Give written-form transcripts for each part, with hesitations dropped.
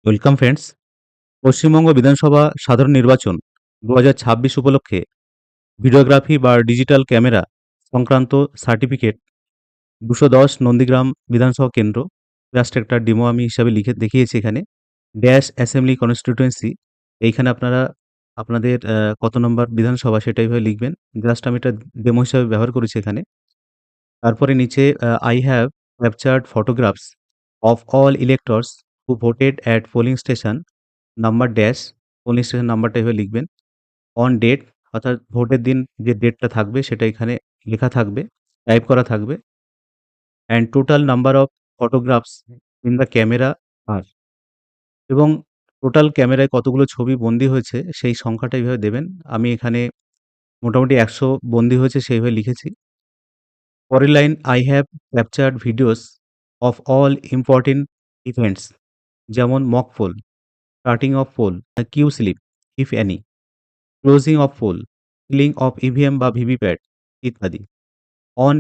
Welcome friends. Paschimbanga বিধানসভা সাধারণ নির্বাচন 2026 উপলক্ষে ভিডিওগ্রাফি বা ডিজিটাল ক্যামেরা সংক্রান্ত সার্টিফিকেট 210 নন্দীগ্রাম বিধানসভা কেন্দ্র, জাস্ট একটা ডেমো আমি হিসাবে লিখে দেখিয়েছি এখানে। ড্যাশ অ্যাসেম্বলি কনস্টিটুয়েন্সি, এইখানে আপনারা আপনাদের কত নম্বর বিধানসভা সেটা এইভাবে লিখবেন। জাস্ট আমি এটা ডেমো হিসাবে ব্যবহার করেছি এখানে। তারপরে নিচে I have captured photographs of all electors who voted at polling station number dash, polling station নাম্বারটা এভাবে লিখবেন। অন ডেট, অর্থাৎ ভোটের দিন যে ডেটটা থাকবে সেটা এখানে লেখা থাকবে, টাইপ করা থাকবে। And total number of photographs in the camera আর, এবং টোটাল ক্যামেরায় কতগুলো ছবি বন্দী হয়েছে সেই সংখ্যাটা এইভাবে দেবেন। আমি এখানে মোটামুটি 100 বন্দী হয়েছে সেইভাবে লিখেছি। পরের line, I have captured videos of all important events, যেমন mock poll, starting of poll, queue slip if any, closing of poll, sealing of EVM বা ভিভিপ্যাট ইত্যাদি। অন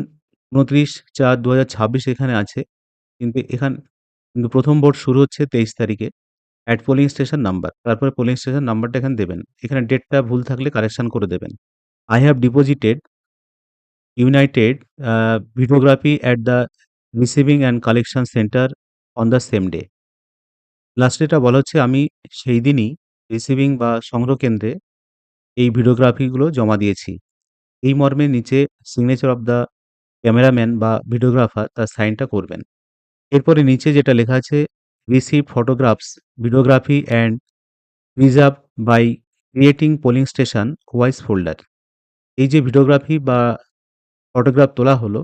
29/4/2026 এখানে আছে, কিন্তু প্রথম ভোট শুরু হচ্ছে 23 তারিখে অ্যাট পোলিং স্টেশন নাম্বার, তারপরে পোলিং স্টেশন নাম্বারটা এখানে দেবেন। এখানে ডেটটা ভুল থাকলে কারেকশন করে দেবেন। I have deposited United videography at the receiving and collection centre on the same day. লাস্টে এটা বলা হচ্ছে আমি সেই দিনই রিসিভিং বা সংগ্রহ কেন্দ্রে এই ভিডিওগ্রাফিগুলো জমা দিয়েছি। এই মর্মে নিচে সিগনেচার অফ দ্য ক্যামেরাম্যান বা ভিডিওগ্রাফার তার সাইনটা করবেন। এরপরে নিচে যেটা লেখা আছে, receive photographs videography and preserve by creating polling station wise folder. এই যে ভিডিওগ্রাফি বা ফটোগ্রাফ তোলা হলো,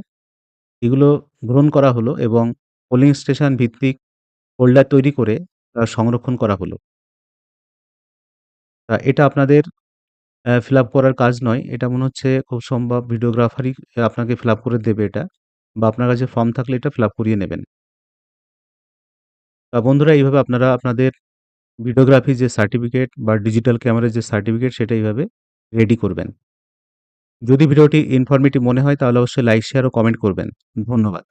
এগুলো গ্রহণ করা হলো এবং পোলিং স্টেশন ভিত্তিক ফোল্ডার তৈরি করে তা সংরক্ষণ করা হলো। এটা আপনাদের ফিল আপ করার কাজ নয়। এটা মনে হচ্ছে খুব সম্ভব ভিডিওগ্রাফারই আপনাকে ফিল আপ করে দেবে এটা, বা আপনার কাছে ফর্ম থাকলে এটা ফিল আপ করিয়ে নেবেন। বন্ধুরা, এইভাবে আপনারা আপনাদের ভিডিওগ্রাফি যে সার্টিফিকেট বা ডিজিটাল ক্যামেরার যে সার্টিফিকেট সেটা এইভাবে রেডি করবেন। যদি ভিডিওটি ইনফরমেটিভ মনে হয় তাহলে অবশ্যই লাইক, শেয়ার ও কমেন্ট করবেন। ধন্যবাদ।